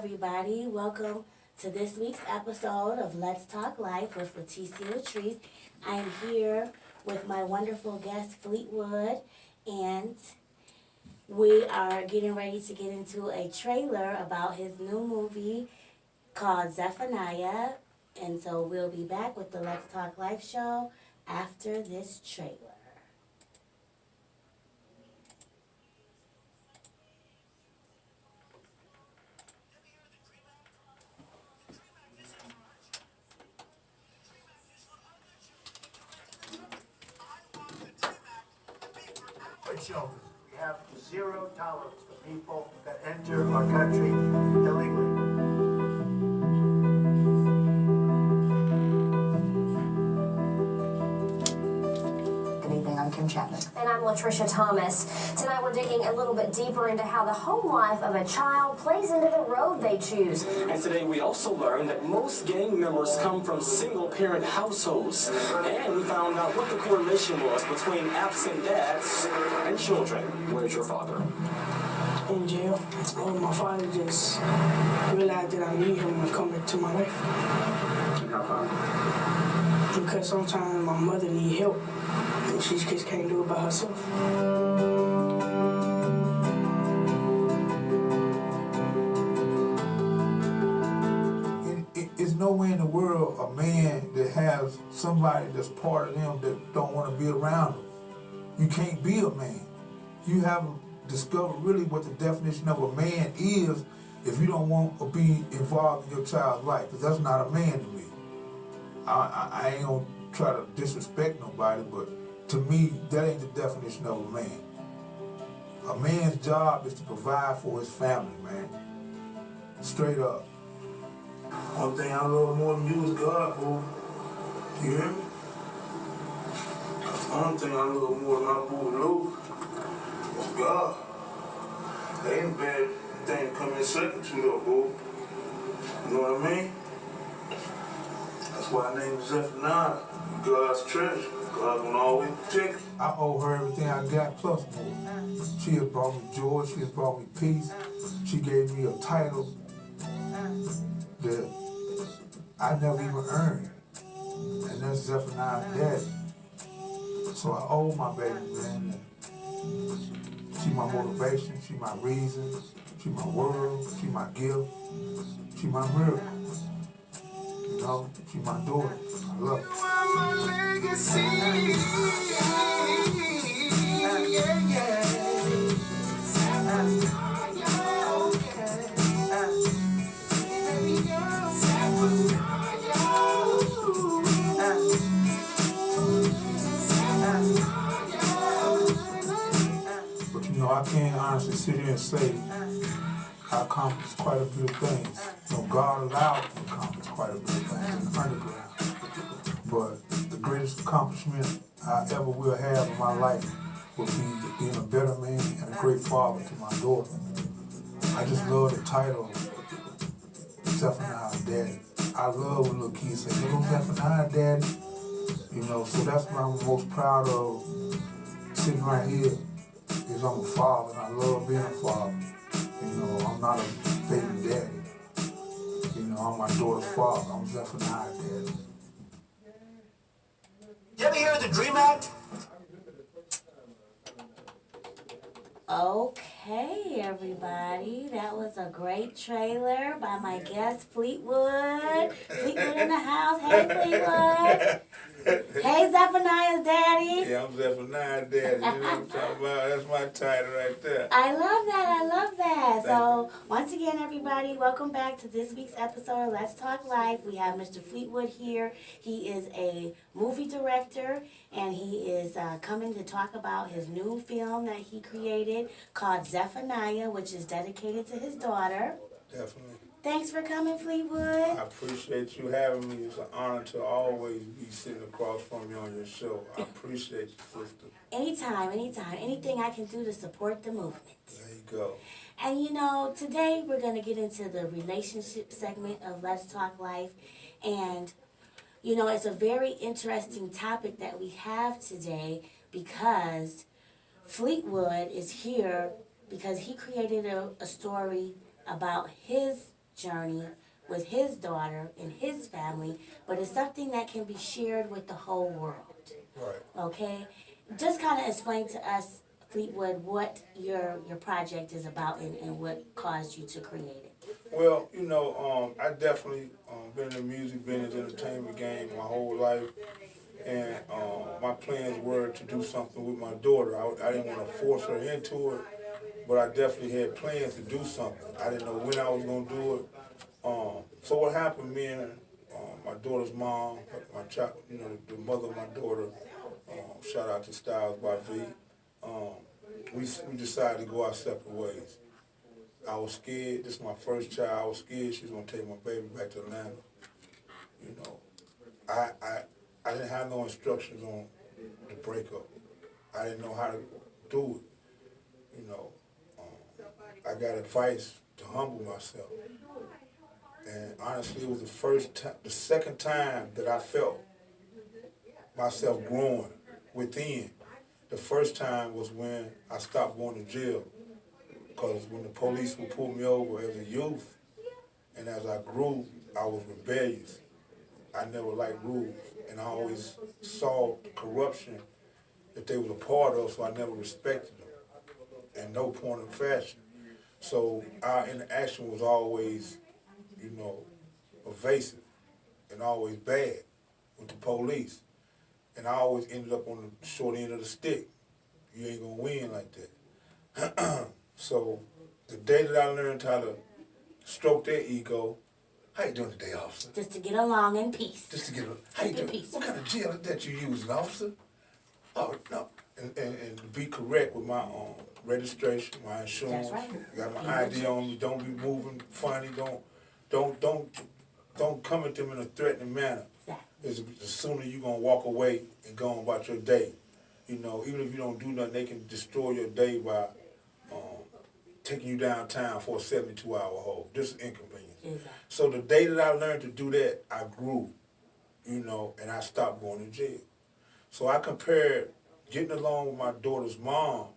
everybody. Welcome to this week's episode of Let's Talk Life with Leticia Latrice. I am here with my wonderful guest, Fleetwood, and we are getting ready to get into a trailer about his new movie called Zephania. And so we'll be back with the Let's Talk Life show after this trailer. Children. We have zero tolerance for people that enter our country illegally. Good evening, I'm Kim Chapman. And I'm Latricia Thomas. Tonight we're digging a little bit deeper into how the home life of a child plays into the road they choose. And today we also learned that most gang members come from single-parent households. And we found out what the correlation was between absent dads and children. Where's your father? In jail. My father just realized that I need him and come back to my life. How come? Because sometimes my mother need help and she just can't do it by herself. It's nowhere in the world a man that has somebody that's part of them that don't want to be around them. You can't be a man. You haven't discovered really what the definition of a man is if you don't want to be involved in your child's life, because that's not a man to me. I ain't gonna try to disrespect nobody, but to me, that ain't the definition of a man. A man's job is to provide for his family, man. Straight up. One thing I love more than you is God, fool. You hear me? One thing I love more than my boy Luke is God. That ain't a bad thing to come in second to, though, fool. You know what I mean? That's why I named Zephania, God's treasure. God gonna always protect you. I owe her everything I got plus more. She has brought me joy, she has brought me peace. She gave me a title that I never even earned. And that's Zephania's daddy. So I owe my baby, man. She my motivation, she my reason, she my world, she my gift, she my miracle. You know, she my daughter. I love her. But you know, I can't honestly sit here and say I accomplished quite a few things. You know, God allowed me to accomplish quite a few things in the underground. But the greatest accomplishment I ever will have in my life will be being a better man and a great father to my daughter. I just love the title, Zephania's daddy. I love when little kids say, "Little Zephania's daddy." You know, so that's what I'm most proud of sitting right here, is I'm a father, and I love being a father. You know, I'm not a baby daddy. You know, I'm my daughter's father. I'm Zephania's daddy. You ever hear of the Dream Act? Okay, everybody. That was a great trailer by my guest, Fleetwood. Fleetwood in the house. Hey, Fleetwood. Hey, Zephania's daddy. Yeah, I'm Zephania's daddy. You know what I'm talking about? That's my title right there. I love that. I love that. So, once again, everybody, welcome back to this week's episode of Let's Talk Life. We have Mr. Fleetwood here. He is a movie director, and he is coming to talk about his new film that he created called Zephania, which is dedicated to his daughter. Definitely. Thanks for coming, Fleetwood. I appreciate you having me. It's an honor to always be sitting across from you on your show. I appreciate you, sister. Anytime, anytime. Anything I can do to support the movement. There you go. And you know, today we're going to get into the relationship segment of Let's Talk Life. And, you know, it's a very interesting topic that we have today because Fleetwood is here because he created a story about his journey with his daughter and his family, but it's something that can be shared with the whole world. Right. Okay? Just kind of explain to us, Fleetwood, what your project is about and what caused you to create it. Well, you know, I definitely been in the music business, entertainment game my whole life, and my plans were to do something with my daughter. I didn't want to force her into it, but I definitely had plans to do something. I didn't know when I was going to do it. So what happened, me and my daughter's mom, my child, you know, the mother of my daughter, shout out to Styles by V, we decided to go our separate ways. I was scared. This is my first child. I was scared she was going to take my baby back to Atlanta. You know, I didn't have no instructions on the breakup. I didn't know how to do it. You know, I got advice to humble myself. And honestly, it was the second time that I felt myself growing within. The first time was when I stopped going to jail. Because when the police would pull me over as a youth, and as I grew, I was rebellious. I never liked rules, and I always saw the corruption that they was a part of, so I never respected them, in no point of fashion. So our interaction was always, you know, evasive and always bad with the police. And I always ended up on the short end of the stick. You ain't gonna win like that. So the day that I learned how to stroke their ego, how you doing today, officer? Just to get along in peace. Just to get how you doing? Peace. What kind of jail is that you using, officer? Oh, no. And to be correct with my registration, my insurance. That's right. Got my ID on me. Don't be moving funny. Don't come at them in a threatening manner. Exactly. The sooner you gonna walk away and go on about your day. You know, even if you don't do nothing, they can destroy your day by taking you downtown for a 72-hour hold. This is inconvenience. Exactly. So the day that I learned to do that, I grew, you know, and I stopped going to jail. So I compared getting along with my daughter's mom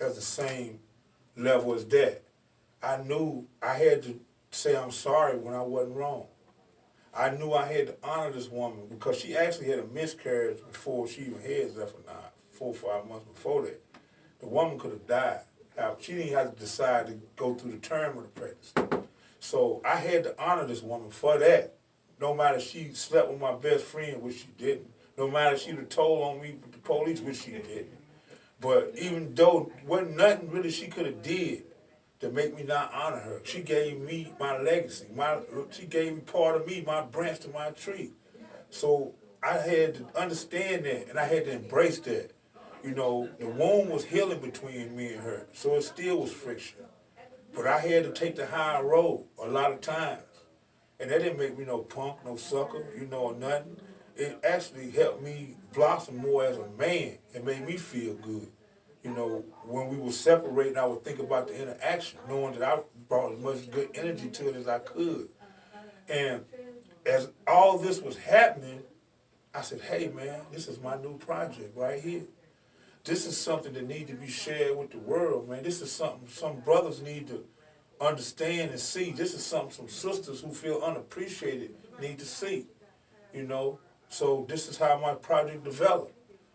as the same level as that. I knew I had to say I'm sorry when I wasn't wrong. I knew I had to honor this woman because she actually had a miscarriage before she even had Zephania, 4 or 5 months before that. The woman could have died. She didn't have to decide to go through the term of the pregnancy. So I had to honor this woman for that. No matter if she slept with my best friend, which she didn't. No matter if she would have told on me with the police, which she didn't. But even though wasn't nothing really she could have did to make me not honor her. She gave me my legacy. She gave me part of me, my branch to my tree. So I had to understand that, and I had to embrace that. You know, the wound was healing between me and her, so it still was friction. But I had to take the high road a lot of times. And that didn't make me no punk, no sucker, you know, or nothing. It actually helped me blossom more as a man. It made me feel good. You know, when we were separating, I would think about the interaction, knowing that I brought as much good energy to it as I could. And as all this was happening, I said, hey, man, this is my new project right here. This is something that needs to be shared with the world, man. This is something some brothers need to understand and see. This is something some sisters who feel unappreciated need to see, you know. So this is how my project developed.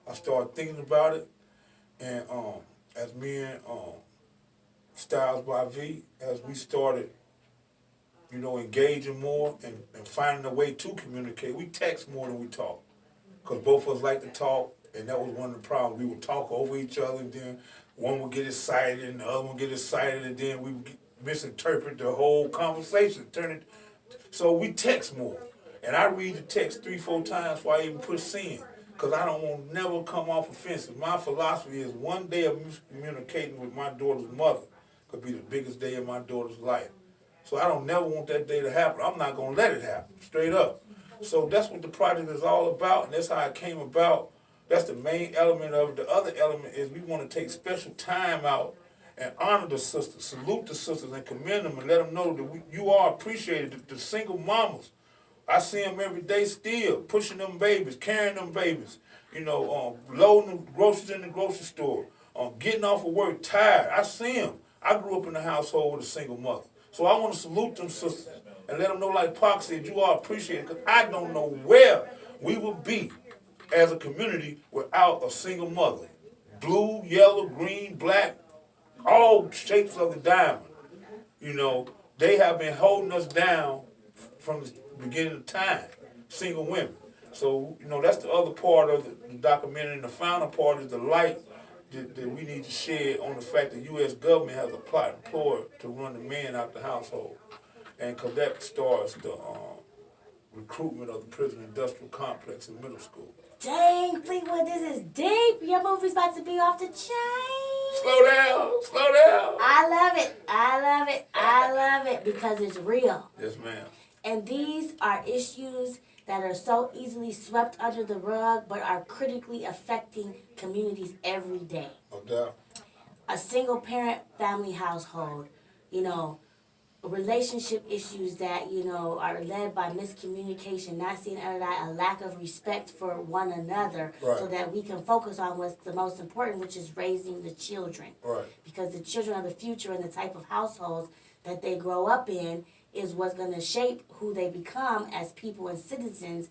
I started thinking about it, and as me and Styles by V, as we started, you know, engaging more and finding a way to communicate, we text more than we talk. Because both of us like to talk, and that was one of the problems. We would talk over each other, and then one would get excited, and the other one would get excited, and then we would misinterpret the whole conversation. So we text more. And I read the text 3-4 times before I even put send, because I don't want to never come off offensive. My philosophy is one day of communicating with my daughter's mother could be the biggest day of my daughter's life. So I don't never want that day to happen. I'm not going to let it happen, straight up. So that's what the project is all about, and that's how it came about. That's the main element of it. The other element is we want to take special time out and honor the sisters, salute the sisters, and commend them and let them know that you are appreciated. The single mamas, I see them every day still, pushing them babies, carrying them babies, you know, loading the groceries in the grocery store, getting off of work tired. I see them. I grew up in a household with a single mother. So I want to salute them sisters and let them know, like Pac said, you are appreciated, because I don't know where we would be as a community without a single mother. Blue, yellow, green, black, all shapes of the diamond. You know, they have been holding us down from the beginning of time, single women. So, you know, that's the other part of the documentary. And the final part is the light that we need to shed on the fact that the U.S. government has a plot and ploy to run the man out the household. And because that starts the recruitment of the prison industrial complex in middle school. Dang, Fleetwood, this is deep. Your movie's about to be off the chain. Slow down, slow down. I love it. I love it. I love it because it's real. Yes, ma'am. And these are issues that are so easily swept under the rug but are critically affecting communities every day. No doubt. A single parent family household, you know, relationship issues that, you know, are led by miscommunication, not seeing eye to eye, a lack of respect for one another, Right. so that we can focus on what's the most important, which is raising the children. Right. Because the children are the future, and the type of households that they grow up in is what's going to shape who they become as people and citizens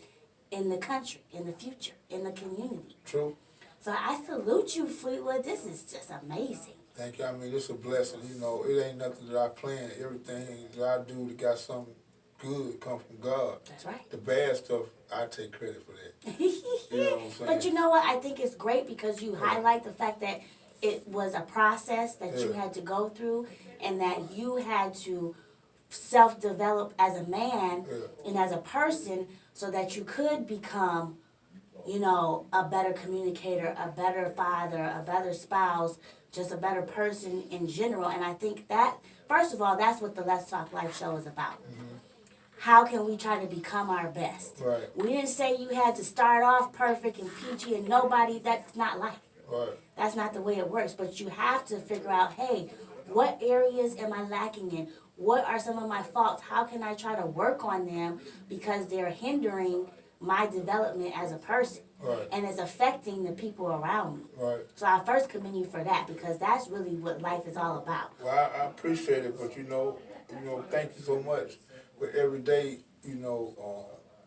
in the country, in the future, in the community. True. So I salute you, Fleetwood. This is just amazing. Thank you. I mean, it's a blessing. You know, it ain't nothing that I plan. Everything that I do that got something good come from God. That's right. The bad stuff, I take credit for that. You know what I'm saying? But you know what? I think it's great because you highlight the fact that it was a process that you had to go through, and that you had to self-develop as a man and as a person so that you could become, you know, a better communicator, a better father, a better spouse, just a better person in general. And I think that, first of all, that's what the Let's Talk Life show is about. How can we try to become our best? Right. We didn't say you had to start off perfect and peachy and nobody, that's not life. Right. That's not the way it works. But you have to figure out, hey, what areas am I lacking in? What are some of my faults? How can I try to work on them because they're hindering my development as a person? Right. And it's affecting the people around me. Right. So I first commend you for that, because that's really what life is all about. Well, I appreciate it, but you know, thank you so much. But every day, you know,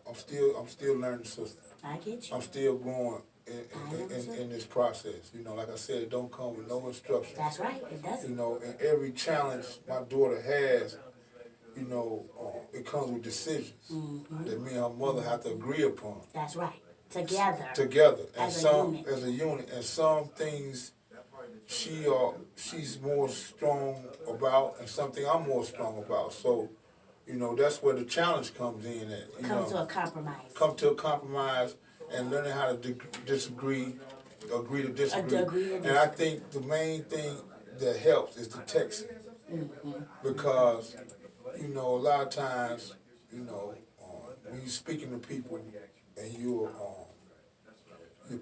I'm still learning, sister. I get you. I'm still growing in this process. You know, like I said, it don't come with no instructions. That's right. It doesn't. You know, and every challenge my daughter has, you know, it comes with decisions that me and her mother have to agree upon. That's right. Together. And As a some unit. as a unit, and some things she's more strong about, and something I'm more strong about. So, you know, that's where the challenge comes in. At, you Come know, to a compromise. come to a compromise and learning how to disagree, agree to disagree. Agree to And I think the main thing that helps is the texting. Because, you know, a lot of times, you know, when you're speaking to people and you're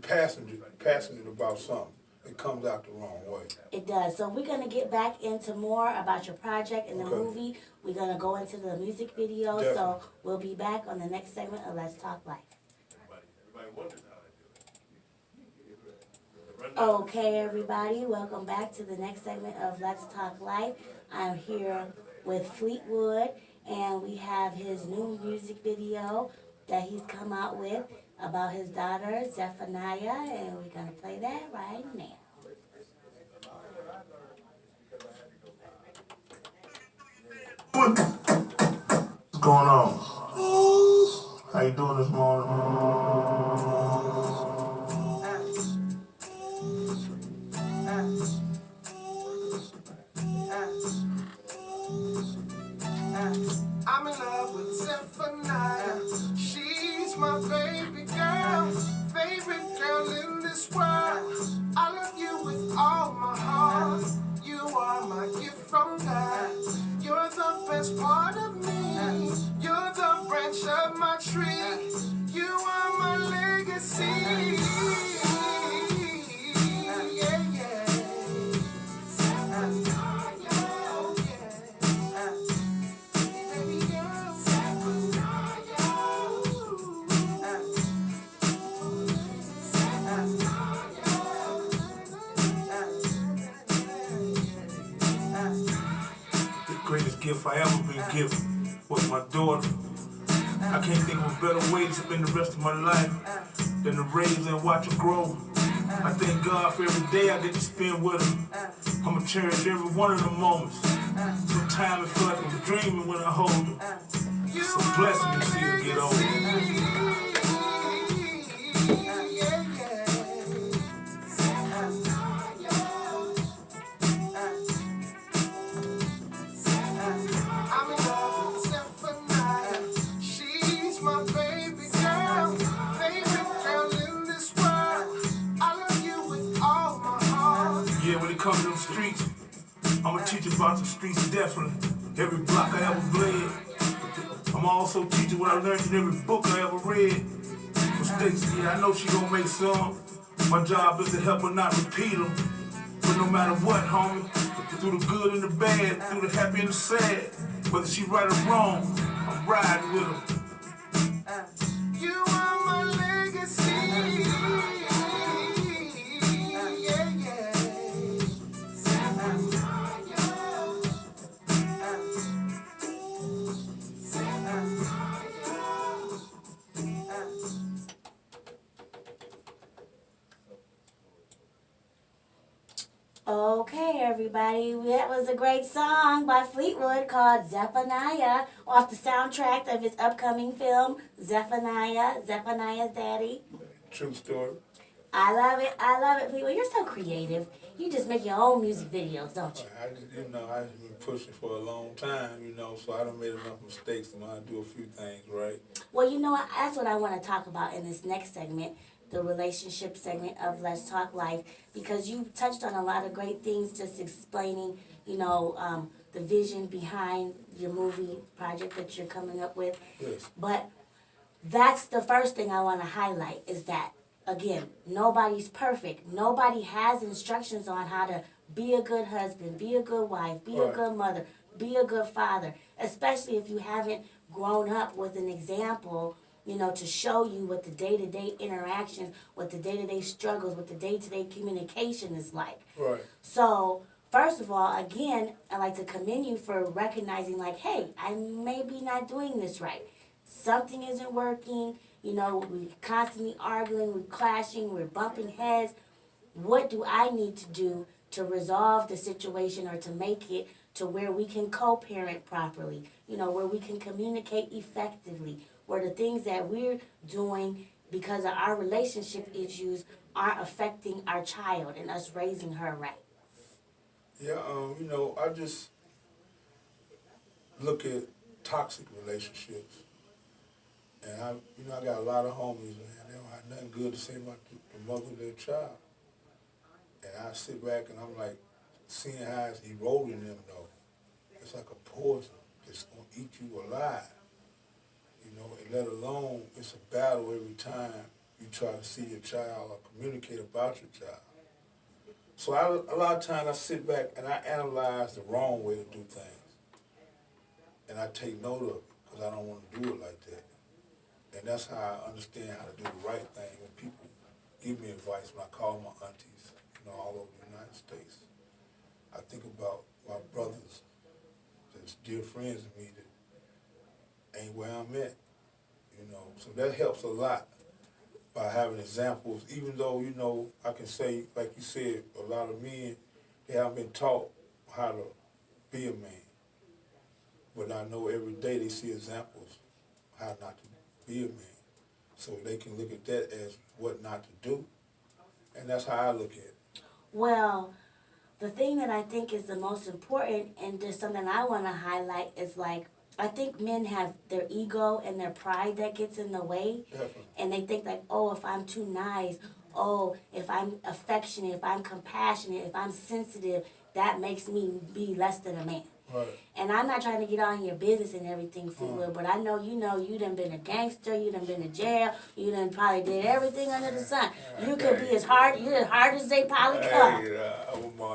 passionate about something, it comes out the wrong way. It does. So we're going to get back into more about your project and the Okay. movie. We're going to go into the music video. Definitely. So we'll be back on the next segment of Let's Talk Life. Okay, everybody. Welcome back to the next segment of Let's Talk Life. I'm here with Fleetwood, and we have his new music video that he's come out with about his daughter, Zephania, and we're going to play that right now. What's going on? How you doing this morning? I'm in love with Zephania. She's my baby girl, favorite girl in this world. I love you with all my heart. You are my gift from God. You're the best part of me. You're the branch of my tree. You are my legacy. Yeah, yeah. The greatest gift I ever been given was my daughter. I can't think of a better way to spend the rest of my life than to raise her and watch her grow. I thank God for every day I get to spend with her. I'ma cherish every one of the moments. Sometimes it feels like I'm dreaming when I hold her. It's a blessing to see her get older. I'm in love with Zephania. She's my baby girl, favorite girl in this world. I love you with all my heart. Yeah, when it comes to the streets, I'ma teach you about the streets definitely. Every block I ever bled. I'ma also teach you what I learned in every book I ever read. Mistakes, yeah, I know she gon' make some. My job is to help her not repeat them. But no matter what, homie, through the good and the bad, through the happy and the sad, whether she right or wrong, I'm riding with her. You are my legacy. Yeah, yeah. Okay, everybody, that was a great song by Fleetwood called Zephania off the soundtrack of his upcoming film, Zephania's Daddy. True story. I love it, Fleetwood. You're so creative. You just make your own music videos, don't you? I've been pushing for a long time, so I done made enough mistakes and I do a few things right. Well, you know what? That's what I want to talk about in this next segment, the relationship segment of Let's Talk Life, because you touched on a lot of great things, just explaining, the vision behind your movie project that you're coming up with. Yes. But that's the first thing I want to highlight is that, again, nobody's perfect. Nobody has instructions on how to be a good husband, be a good wife, be a good mother, be a good father, especially if you haven't grown up with an example, to show you what the day-to-day interactions, what the day-to-day struggles, what the day-to-day communication is like. Right. So, first of all, again, I'd like to commend you for recognizing, like, hey, I may be not doing this right. Something isn't working. We're constantly arguing, we're clashing, we're bumping heads. What do I need to do to resolve the situation or to make it to where we can co-parent properly, where we can communicate effectively, where the things that we're doing because of our relationship issues aren't affecting our child and us raising her right? Yeah, I just look at toxic relationships. And I got a lot of homies, man. They don't have nothing good to say about the mother of their child. And I sit back and I'm like, seeing how it's eroding them though. It's like a poison that's gonna eat you alive. And let alone it's a battle every time you try to see your child or communicate about your child. So a lot of times I sit back and I analyze the wrong way to do things. And I take note of it because I don't want to do it like that. And that's how I understand how to do the right thing. When people give me advice, when I call my aunties, all over the United States, I think about my brothers that's dear friends of me that ain't where I'm at, So that helps a lot by having examples, even though, I can say, like you said, a lot of men, they haven't been taught how to be a man. But I know every day they see examples how not to be a man. So they can look at that as what not to do. And that's how I look at it. Well, the thing that I think is the most important and just something I want to highlight is I think men have their ego and their pride that gets in the way. Definitely. And they think if I'm too nice, if I'm affectionate, if I'm compassionate, if I'm sensitive, that makes me be less than a man. Right. And I'm not trying to get on your business and everything, Fleetwood, but I know you done been a gangster, you done been to jail, you done probably did everything under the sun. You could be you're as hard as they probably come.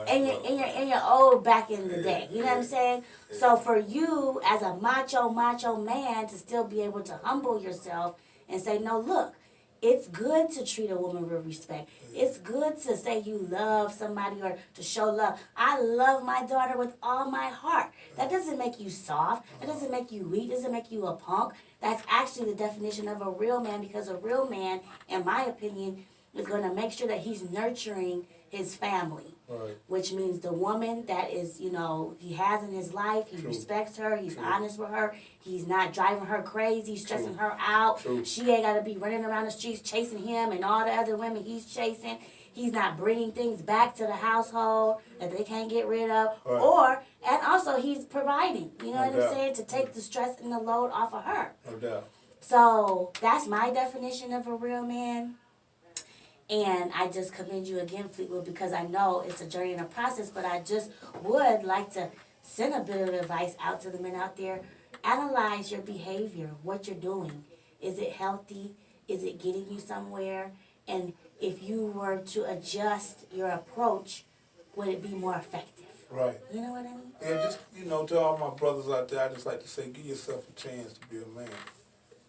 And you're old back in the day, you know what I'm saying? So for you, as a macho man, to still be able to humble yourself and say, no, look, It's good to treat a woman with respect. It's good to say you love somebody or to show love. I love my daughter with all my heart. That doesn't make you soft. That doesn't make you weak. Doesn't make you a punk. That's actually the definition of a real man, because a real man, in my opinion, is going to make sure that he's nurturing his family. Right. Which means the woman that is, he has in his life, he respects her, he's honest with her, he's not driving her crazy, stressing her out. She ain't got to be running around the streets chasing him and all the other women he's chasing. He's not bringing things back to the household that they can't get rid of. Right. And also he's providing, you know what I'm doubt. saying, to take the stress and the load off of her. No doubt. So that's my definition of a real man. And I just commend you again, Fleetwood, because I know it's a journey and a process, but I just would like to send a bit of advice out to the men out there. Analyze your behavior, what you're doing. Is it healthy? Is it getting you somewhere? And if you were to adjust your approach, would it be more effective? Right. You know what I mean? Yeah, just, to all my brothers out there, I just like to say, give yourself a chance to be a man.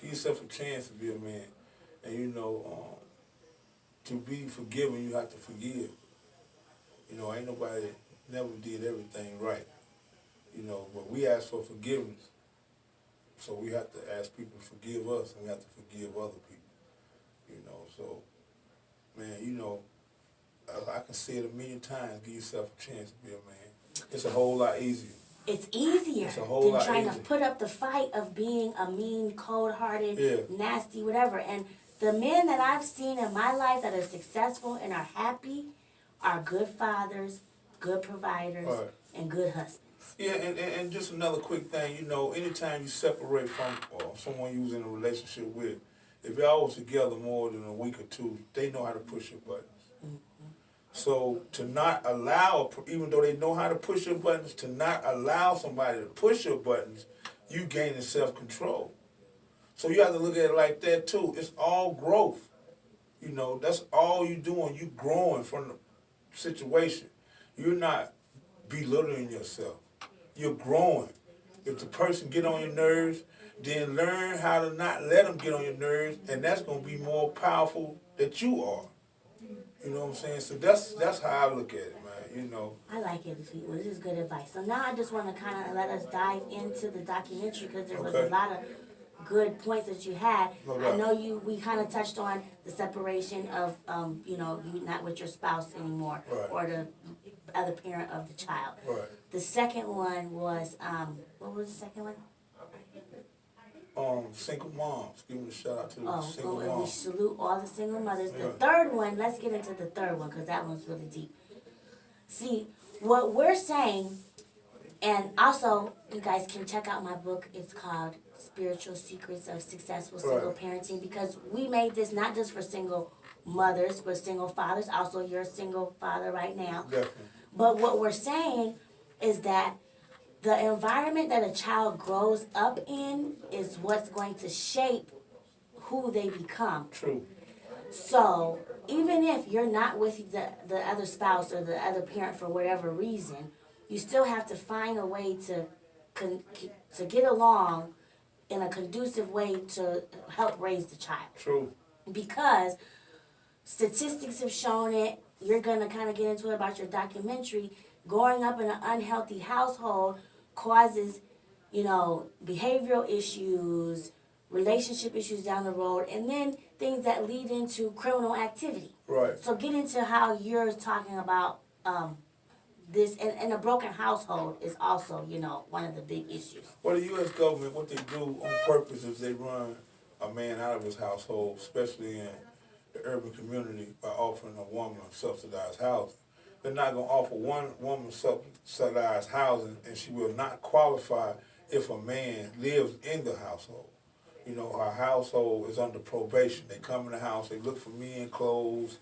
Give yourself a chance to be a man. And, to be forgiven, you have to forgive. Ain't nobody never did everything right. But we ask for forgiveness. So we have to ask people to forgive us, and we have to forgive other people. So, man, I can say it a million times, give yourself a chance to be a man. It's a whole lot easier. It's easier It's a whole than lot trying easier. to put up the fight of being a mean, cold-hearted, nasty, whatever. And the men that I've seen in my life that are successful and are happy are good fathers, good providers, and good husbands. Yeah, and just another quick thing, anytime you separate from someone you was in a relationship with, if y'all was together more than a week or two, they know how to push your buttons. So to not allow, even though they know how to push your buttons, to not allow somebody to push your buttons, you gaining self-control. So you have to look at it like that too. It's all growth. That's all you doing. You growing from the situation. You're not belittling yourself. You're growing. If the person get on your nerves, then learn how to not let them get on your nerves, and that's going to be more powerful than you are. You know what I'm saying? So that's how I look at it, man. I like it, Fleetwood. This is good advice. So now I just want to kind of let us dive into the documentary, because there was a lot of good points that you had. I know we kind of touched on the separation of, you not with your spouse anymore, or the other parent of the child. Right. The second one was, what was the second one? Single moms. Give a shout out to the single and we moms. salute all the single mothers. The third one, let's get into the third one, because that one's really deep. See, what we're saying, and also you guys can check out my book. It's called Spiritual Secrets of Successful Single Parenting, because we made this not just for single mothers, but single fathers. Also, you're a single father right now. Definitely. But what we're saying is that the environment that a child grows up in is what's going to shape who they become. True. So even if you're not with the other spouse or the other parent for whatever reason, you still have to find a way to get along in a conducive way to help raise the child. True. Because statistics have shown it. You're going to kind of get into it about your documentary. Growing up in an unhealthy household causes, behavioral issues, relationship issues down the road, and then things that lead into criminal activity. Right. So get into how you're talking about this, and a broken household is also, one of the big issues. Well, the U.S. government, what they do on purpose is they run a man out of his household, especially in the urban community, by offering a woman subsidized housing. They're not going to offer one woman subsidized housing, and she will not qualify if a man lives in the household. Her household is under probation. They come in the house, they look for men clothes,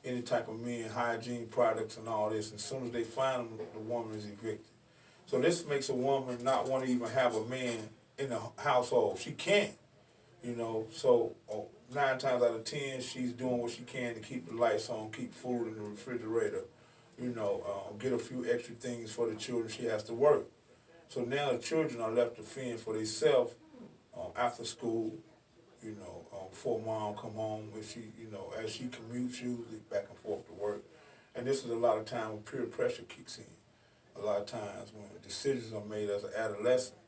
any type of men hygiene products and all this. And as soon as they find them, the woman is evicted. So this makes a woman not want to even have a man in the household. She can't, So 9 times out of 10, she's doing what she can to keep the lights on, keep food in the refrigerator, get a few extra things for the children. She has to work. So now the children are left to fend for themselves after school, you know, before mom come home, if she, you know, as she commutes usually back and forth to work. And this is a lot of time when peer pressure kicks in. A lot of times when decisions are made as an adolescent,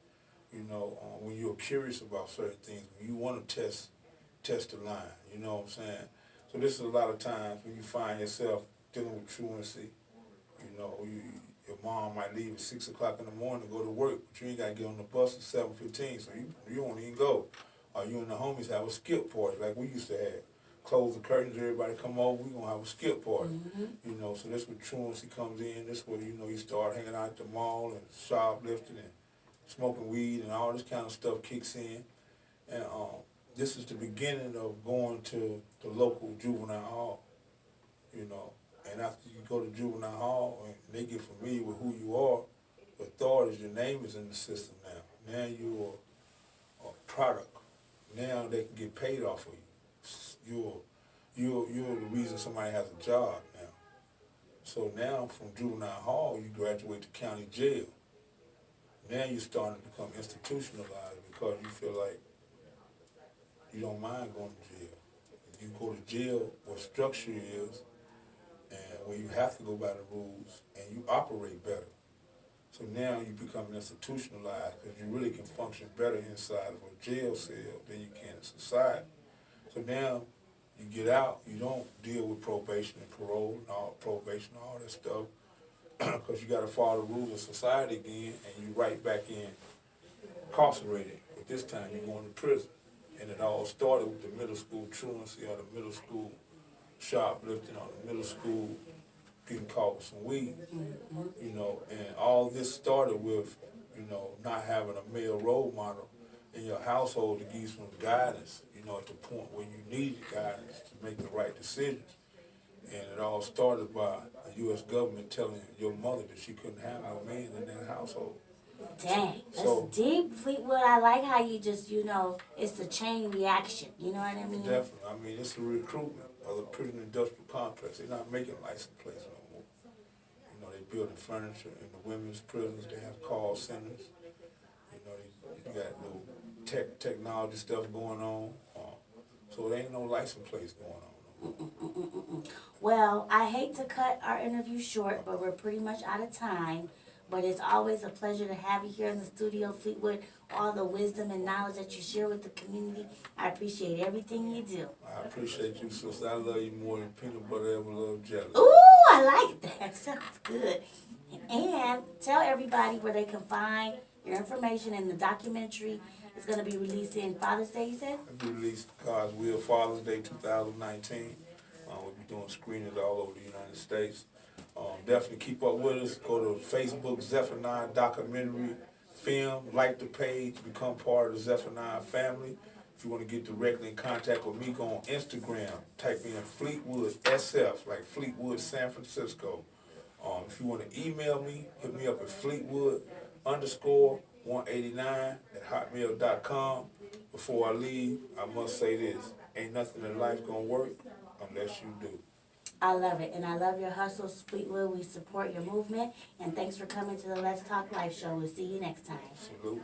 you know, when you're curious about certain things, when you want to test the line, you know what I'm saying? So this is a lot of times when you find yourself dealing with truancy. You know, your mom might leave at 6 o'clock in the morning to go to work, but you ain't got to get on the bus at 7:15, so you won't even go. Or you and the homies have a skip party like we used to have. Close the curtains, everybody come over, we gonna have a skip party. You know, so this where truancy comes in. This where, you know, you start hanging out at the mall and shoplifting and smoking weed and all this kind of stuff kicks in. And this is the beginning of going to the local juvenile hall, you know. And after you go to juvenile hall and they get familiar with who you are, the authorities, your name is in the system now. Now you're a product. Now they can get paid off of you. You're the reason somebody has a job now. So now from juvenile hall, you graduate to county jail. Now you're starting to become institutionalized because you feel like you don't mind going to jail. You go to jail where structure is and where you have to go by the rules and you operate better. So now you become institutionalized because you really can function better inside of a jail cell than you can in society. So now you get out, you don't deal with probation and parole and all that stuff because you got to follow the rules of society again and you right back in incarcerated. But this time you're going to prison. And it all started with the middle school truancy or the middle school shoplifting or the middle school getting caught with some weed, you know, and all this started with, you know, not having a male role model in your household to give you some guidance, you know, at the point where you needed guidance to make the right decisions. And it all started by the U.S. government telling your mother that she couldn't have no man in that household. Dang, that's So, deep, Fleetwood. I like how you just, you know, it's a chain reaction. You know what I mean? Definitely. I mean, it's the recruitment of the prison industrial complex. They're not making license plates no more. You know, they building furniture in the women's prisons. They have call centers. You know, you got little technology stuff going on. So there ain't no license plates going on no more. Well, I hate to cut our interview short, but we're pretty much out of time. But it's always a pleasure to have you here in the studio, Fleetwood. All the wisdom and knowledge that you share with the community. I appreciate everything you do. I appreciate you, sister. I love you more than peanut butter ever loved jelly. Ooh, I like that. Sounds good. And tell everybody where they can find your information and the documentary is going to be released in Father's Day, you said? It'll be released God's Will Father's Day 2019. We'll be doing screenings all over the United States. Definitely keep up with us. Go to Facebook, Zephania Documentary Film. Like the page. Become part of the Zephania family. If you want to get directly in contact with me, go on Instagram. Type in Fleetwood SF, like Fleetwood, San Francisco. If you want to email me, hit me up at Fleetwood_189@hotmail.com. Before I leave, I must say this. Ain't nothing in life gonna work unless you do. I love it. And I love your hustles, Fleetwood. We support your movement. And thanks for coming to the Let's Talk Life show. We'll see you next time. Salute.